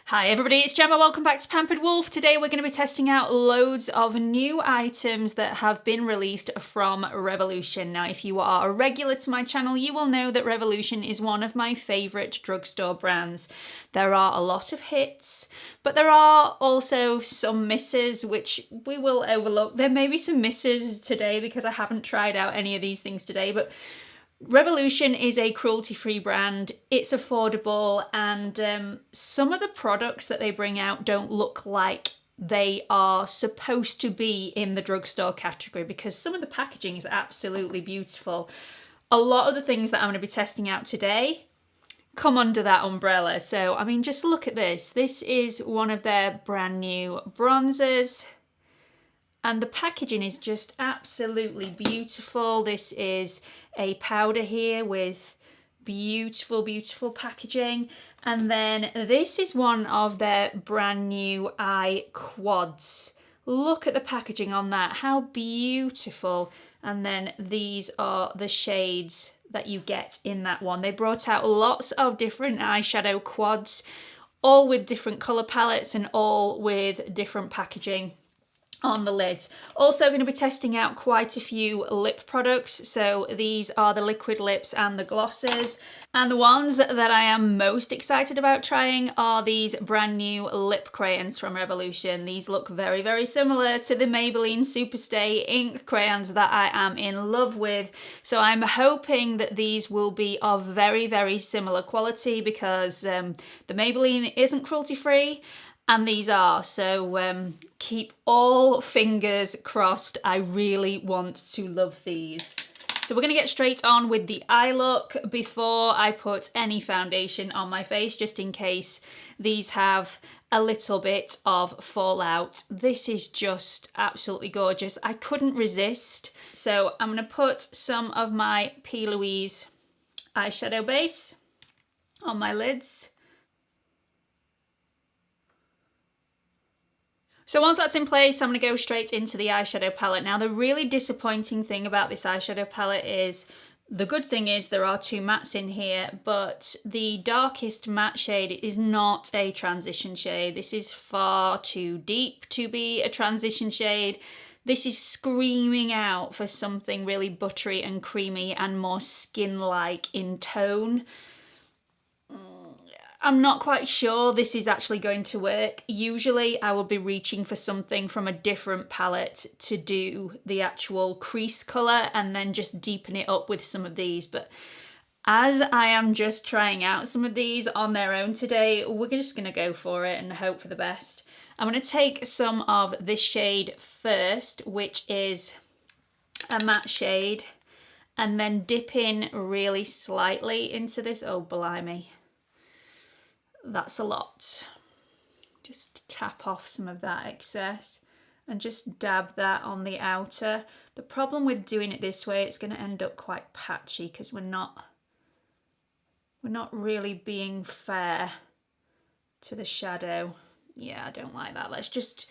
Hi everybody, it's Gemma. Welcome back to Pampered Wolf. Today we're going to be testing out loads of new items that have been released from Revolution. Now, if you are a regular to my channel, you will know that Revolution is one of my favourite drugstore brands. There are a lot of hits, but there are also some misses, which we will overlook. There may be some misses today because I haven't tried out any of these things today, but Revolution is a cruelty-free brand, it's affordable, and some of the products that they bring out don't look like they are supposed to be in the drugstore category because some of the packaging is absolutely beautiful. A lot of the things that I'm going to be testing out today come under that umbrella. So, I mean, just look at this. This is one of their brand new bronzers. And the packaging is just absolutely beautiful. This is a powder here with beautiful, beautiful packaging. And then this is one of their brand new eye quads. Look at the packaging on that, how beautiful. And then these are the shades that you get in that one. They brought out lots of different eyeshadow quads, all with different color palettes and all with different packaging on the lids. Also going to be testing out quite a few lip products. So these are the liquid lips and the glosses. And the ones that I am most excited about trying are these brand new lip crayons from Revolution. These look very, very similar to the Maybelline Superstay ink crayons that I am in love with. So I'm hoping that these will be of very, very similar quality because the Maybelline isn't cruelty-free and these are, so keep all fingers crossed. I really want to love these. So we're going to get straight on with the eye look before I put any foundation on my face, just in case these have a little bit of fallout. This is just absolutely gorgeous. I couldn't resist. So I'm going to put some of my P. Louise eyeshadow base on my lids. So once that's in place, I'm going to go straight into the eyeshadow palette. Now, the really disappointing thing about this eyeshadow palette is, the good thing is there are two mattes in here, but the darkest matte shade is not a transition shade. This is far too deep to be a transition shade. This is screaming out for something really buttery and creamy and more skin-like in tone. I'm not quite sure this is actually going to work. Usually I will be reaching for something from a different palette to do the actual crease colour and then just deepen it up with some of these. But as I am just trying out some of these on their own today, we're just going to go for it and hope for the best. I'm going to take some of this shade first, which is a matte shade, and then dip in really slightly into this. Oh, blimey. That's a lot. Just tap off some of that excess and just dab that on the outer. The problem with doing it this way, it's going to end up quite patchy because we're not really being fair to the shadow. Yeah, I don't like that. Let's just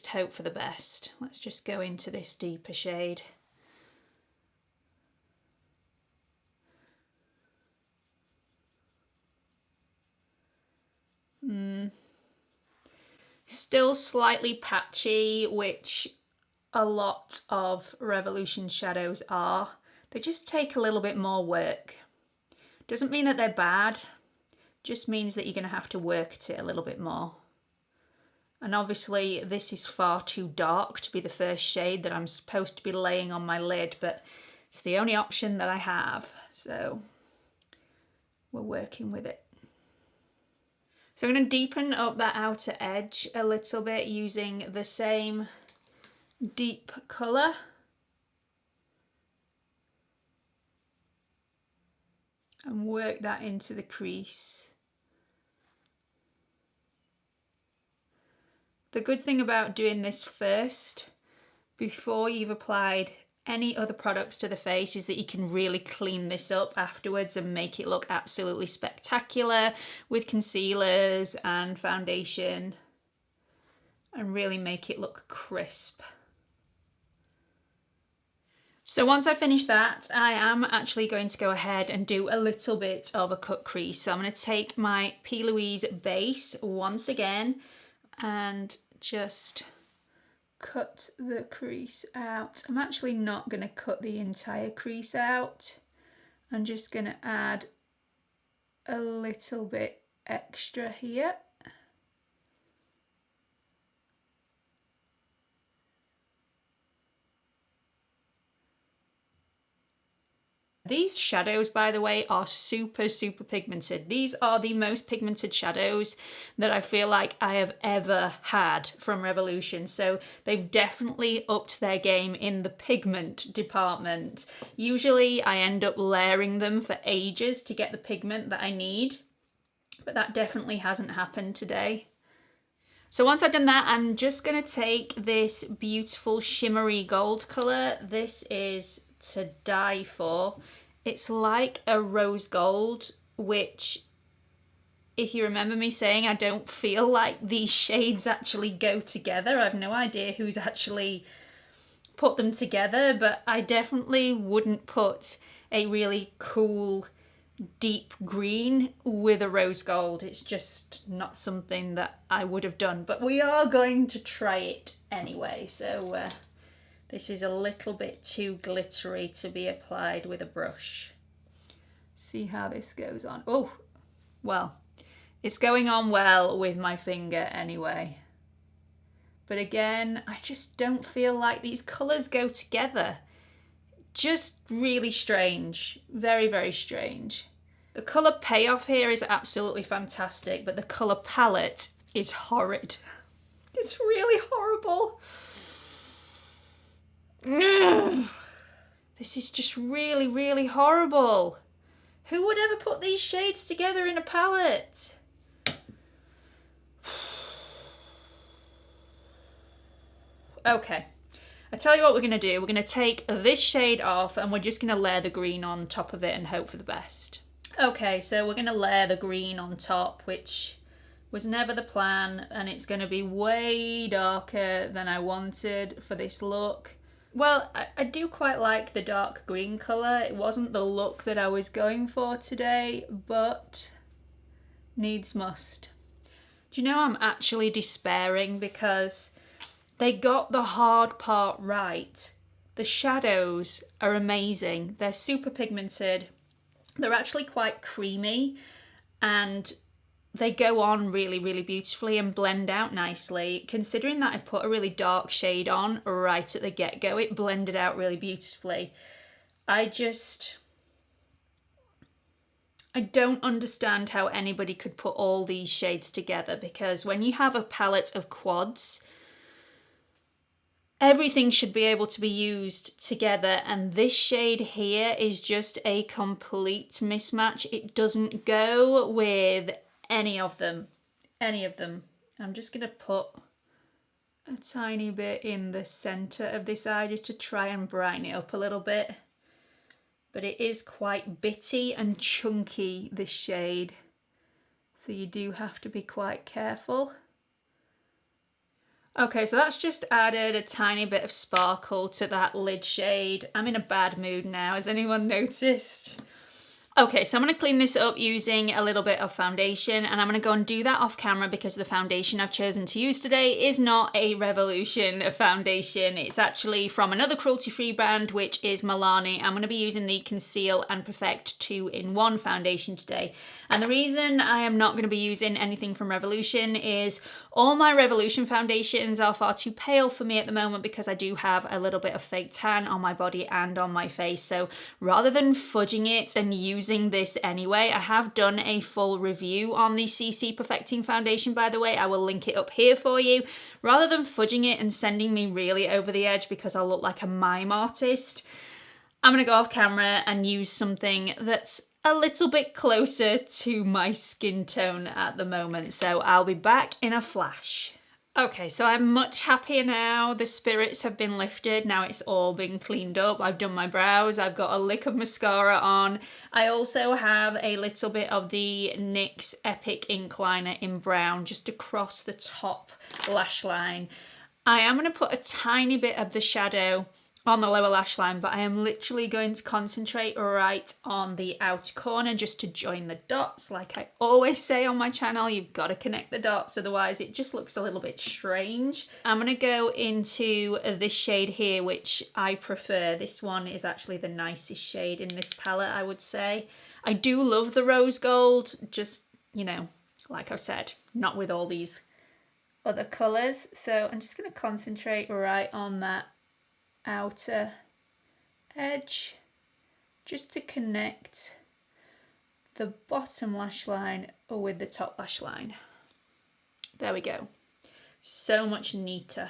hope for the best. Let's just go into this deeper shade. Still slightly patchy, which a lot of Revolution shadows are. They just take a little bit more work. Doesn't mean that they're bad, just means that you're going to have to work at it a little bit more. And obviously this is far too dark to be the first shade that I'm supposed to be laying on my lid, but it's the only option that I have, so we're working with it. So I'm going to deepen up that outer edge a little bit using the same deep colour. And work that into the crease. The good thing about doing this first, before you've applied any other products to the face, is that you can really clean this up afterwards and make it look absolutely spectacular with concealers and foundation and really make it look crisp. So once I finish that, I am actually going to go ahead and do a little bit of a cut crease. So I'm going to take my P. Louise base once again and just cut the crease out. I'm actually not going to cut the entire crease out. I'm just going to add a little bit extra here. These shadows, by the way, are super pigmented. These are the most pigmented shadows that I feel like I have ever had from Revolution. So they've definitely upped their game in the pigment department. Usually I end up layering them for ages to get the pigment that I need, but that definitely hasn't happened today. So once I've done that, I'm just gonna take this beautiful shimmery gold color. This is to die for. It's like a rose gold, which, if you remember me saying, I don't feel like these shades actually go together. I have no idea who's actually put them together, but I definitely wouldn't put a really cool deep green with a rose gold. It's just not something that I would have done, but we are going to try it anyway. So this is a little bit too glittery to be applied with a brush. See how this goes on. Oh, well, it's going on well with my finger anyway. But again, I just don't feel like these colours go together. Just really strange. Very strange. The colour payoff here is absolutely fantastic, but the colour palette is horrid. It's really horrible. This is just really horrible. Who would ever put these shades together in a palette? Okay, I tell you what we're gonna do. We're gonna take this shade off and we're just gonna layer the green on top of it and hope for the best. Okay, so we're gonna layer the green on top, which was never the plan, and it's gonna be way darker than I wanted for this look. Well, I do quite like the dark green colour. It wasn't the look that I was going for today, but needs must. Do you know, I'm actually despairing because they got the hard part right. The shadows are amazing. They're super pigmented. They're actually quite creamy and they go on really beautifully and blend out nicely. Considering that I put a really dark shade on right at the get-go, it blended out really beautifully. I don't understand how anybody could put all these shades together, because when you have a palette of quads, everything should be able to be used together, and this shade here is just a complete mismatch. It doesn't go with any of them. I'm just gonna put a tiny bit in the center of this eye just to try and brighten it up a little bit. But it is quite bitty and chunky, this shade, so you do have to be quite careful. Okay, so that's just added a tiny bit of sparkle to that lid shade. I'm in a bad mood now, has anyone noticed? Okay, so I'm going to clean this up using a little bit of foundation, and I'm going to go and do that off camera because the foundation I've chosen to use today is not a Revolution foundation. It's actually from another cruelty-free brand, which is Milani. I'm going to be using the Conceal and Perfect 2-in-1 foundation today. And the reason I am not going to be using anything from Revolution is all my Revolution foundations are far too pale for me at the moment because I do have a little bit of fake tan on my body and on my face. So rather than fudging it and using this anyway, I have done a full review on the CC Perfecting foundation, by the way. I will link it up here for you. Rather than fudging it and sending me really over the edge because I'll look like a mime artist, I'm going to go off camera and use something that's a little bit closer to my skin tone at the moment. So I'll be back in a flash. Okay, so I'm much happier now. The spirits have been lifted. Now it's all been cleaned up. I've done my brows. I've got a lick of mascara on. I also have a little bit of the NYX Epic Ink Liner in brown just across the top lash line. I am going to put a tiny bit of the shadow on the lower lash line, but I am literally going to concentrate right on the outer corner just to join the dots. Like I always say on my channel, you've got to connect the dots, otherwise it just looks a little bit strange. I'm going to go into this shade here, which I prefer. This one is actually the nicest shade in this palette, I would say. I do love the rose gold, just, you know, like I said, not with all these other colours. So I'm just going to concentrate right on that outer edge just to connect the bottom lash line with the top lash line. There we go. So much neater.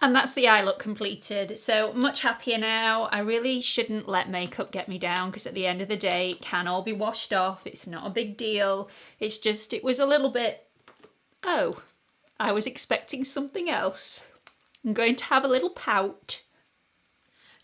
And that's the eye look completed. So much happier now. I really shouldn't let makeup get me down, because at the end of the day it can all be washed off. It's not a big deal. It's just, it was a little bit, oh, I was expecting something else. I'm going to have a little pout.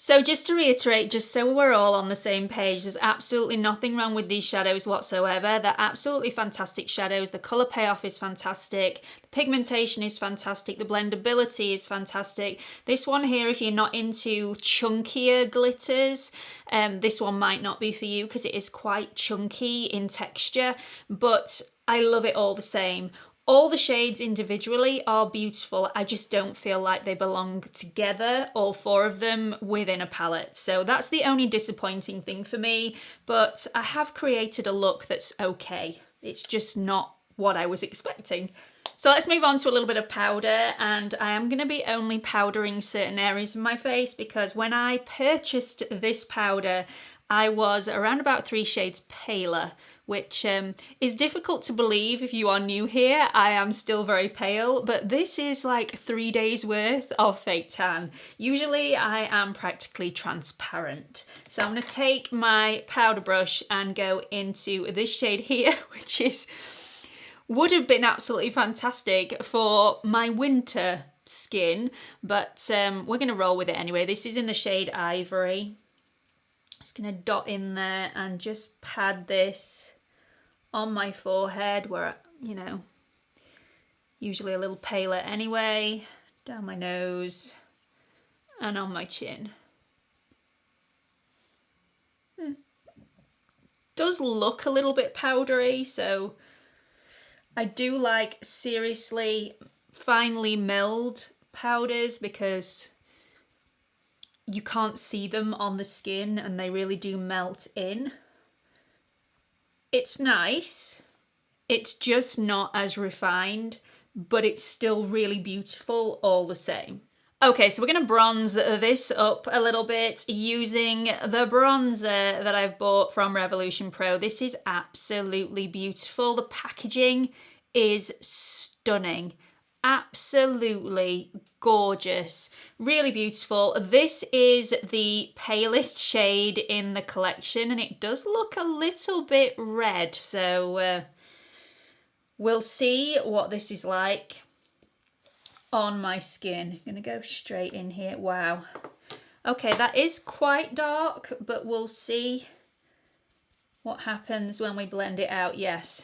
So just to reiterate, just so we're all on the same page, there's absolutely nothing wrong with these shadows whatsoever. They're absolutely fantastic shadows. The colour payoff is fantastic. The pigmentation is fantastic. The blendability is fantastic. This one here, if you're not into chunkier glitters, this one might not be for you because it is quite chunky in texture, but I love it all the same. All the shades individually are beautiful. I just don't feel like they belong together, all four of them, within a palette. So that's the only disappointing thing for me, but I have created a look that's okay. It's just not what I was expecting. So let's move on to a little bit of powder, and I am going to be only powdering certain areas of my face because when I purchased this powder, I was around about 3 shades paler, which is difficult to believe if you are new here. I am still very pale, but this is like 3 days worth of fake tan. Usually I am practically transparent. So I'm gonna take my powder brush and go into this shade here, which would have been absolutely fantastic for my winter skin, but we're gonna roll with it anyway. This is in the shade Ivory. Just gonna dot in there and just pad this on my forehead where, you know, usually a little paler anyway, down my nose and on my chin. Does look a little bit powdery, so I do like seriously finely milled powders because you can't see them on the skin and they really do melt in. It's nice, it's just not as refined, but it's still really beautiful all the same. Okay, so we're gonna bronze this up a little bit using the bronzer that I've bought from Revolution Pro. This is absolutely beautiful. The packaging is stunning. Absolutely gorgeous, really beautiful. This is the palest shade in the collection and it does look a little bit red, so we'll see what this is like on my skin. I'm gonna go straight in here. Wow, okay, that is quite dark, but we'll see what happens when we blend it out. Yes,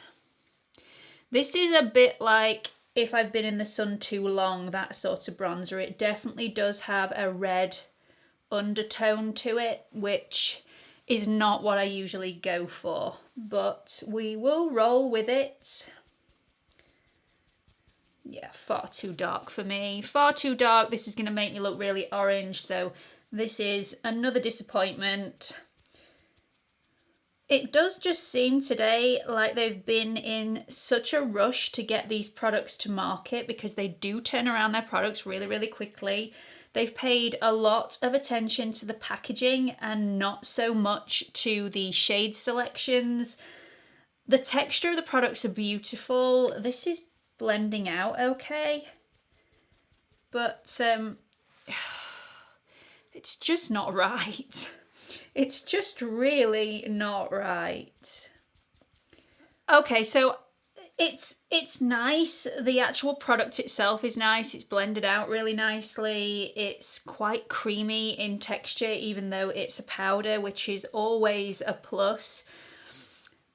this is a bit like if I've been in the sun too long, that sort of bronzer. It definitely does have a red undertone to it, which is not what I usually go for, but we will roll with it. Yeah, far too dark for me. Far too dark. This is going to make me look really orange, so this is another disappointment. It does just seem today like they've been in such a rush to get these products to market because they do turn around their products really, really quickly. They've paid a lot of attention to the packaging and not so much to the shade selections. The texture of the products are beautiful. This is blending out okay, but it's just not right. It's just really not right. Okay, so it's nice. The actual product itself is nice. It's blended out really nicely. It's quite creamy in texture, even though it's a powder, which is always a plus.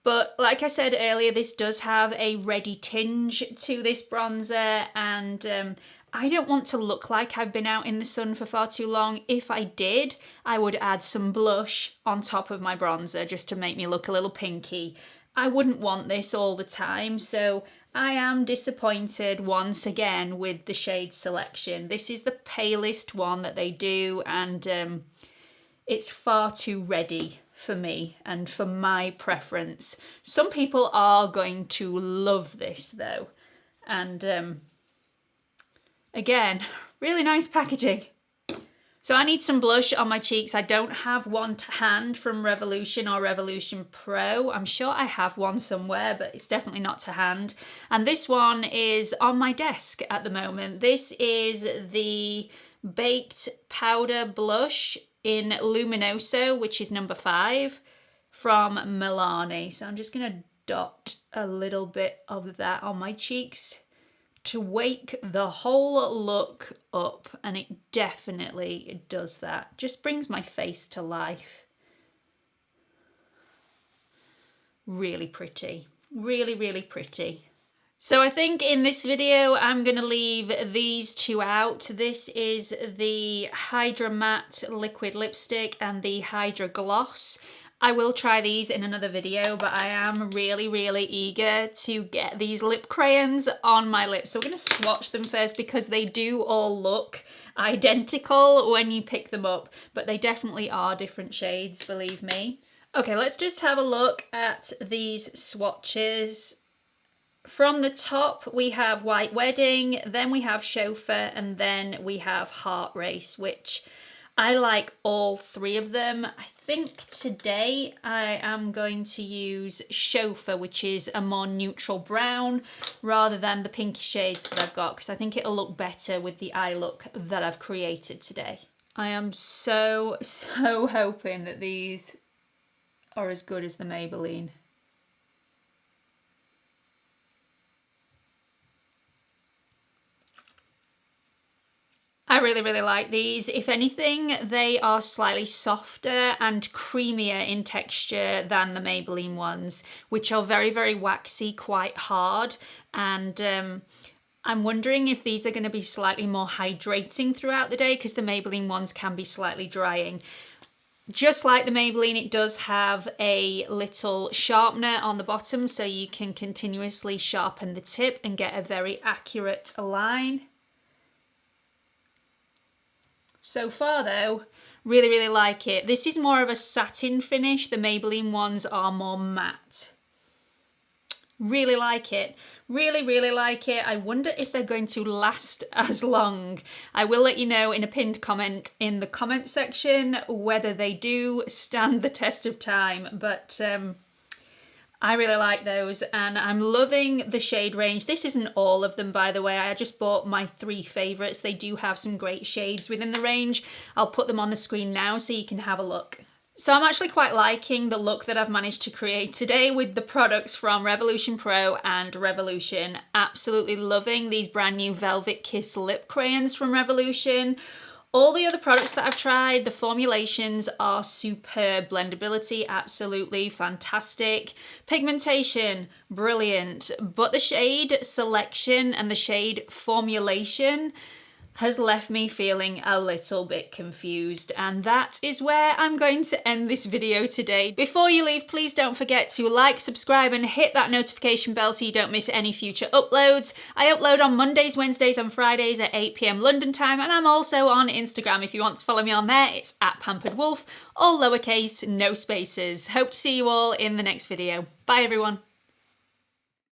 But like I said earlier, this does have a reddy tinge to this bronzer, and I don't want to look like I've been out in the sun for far too long. If I did, I would add some blush on top of my bronzer just to make me look a little pinky. I wouldn't want this all the time, so I am disappointed once again with the shade selection. This is the palest one that they do, and it's far too reddy for me and for my preference. Some people are going to love this though, and again, really nice packaging. So I need some blush on my cheeks. I don't have one to hand from Revolution or Revolution Pro. I'm sure I have one somewhere, but it's definitely not to hand. And this one is on my desk at the moment. This is the Baked Powder Blush in Luminoso, which is number 5 from Milani. So I'm just gonna dot a little bit of that on my cheeks to wake the whole look up, and it definitely does that. Just brings my face to life. Really pretty, really, really pretty. So I think in this video I'm gonna leave these two out. This is the Hydra Matte Liquid Lipstick and the Hydra Gloss. I will try these in another video, but I am really, really eager to get these lip crayons on my lips. So we're going to swatch them first because they do all look identical when you pick them up, but they definitely are different shades, believe me. Okay, let's just have a look at these swatches. From the top, we have White Wedding, then we have Chauffeur, and then we have Heart Race, which I like all 3 of them. I think today I am going to use Chauffeur, which is a more neutral brown, rather than the pinky shades that I've got, because I think it'll look better with the eye look that I've created today. I am so hoping that these are as good as the Maybelline. I really, really like these. If anything, they are slightly softer and creamier in texture than the Maybelline ones, which are very, very waxy, quite hard. And I'm wondering if these are going to be slightly more hydrating throughout the day, because the Maybelline ones can be slightly drying. Just like the Maybelline, it does have a little sharpener on the bottom, so you can continuously sharpen the tip and get a very accurate line. So far though, really, really like it. This is more of a satin finish. The Maybelline ones are more matte. Really like it. Really, really like it. I wonder if they're going to last as long. I will let you know in a pinned comment in the comment section whether they do stand the test of time, but I really like those, and I'm loving the shade range. This isn't all of them, by the way. I just bought my 3 favourites. They do have some great shades within the range. I'll put them on the screen now so you can have a look. So I'm actually quite liking the look that I've managed to create today with the products from Revolution Pro and Revolution. Absolutely loving these brand new Velvet Kiss lip crayons from Revolution. All the other products that I've tried, the formulations are superb. Blendability, absolutely fantastic. Pigmentation, brilliant. But the shade selection and the shade formulation has left me feeling a little bit confused, and that is where I'm going to end this video today. Before you leave, please don't forget to like, subscribe and hit that notification bell so you don't miss any future uploads. I upload on Mondays, Wednesdays and Fridays at 8 PM London time, and I'm also on Instagram. If you want to follow me on there, it's @PamperedWolf, all lowercase, no spaces. Hope to see you all in the next video. Bye everyone.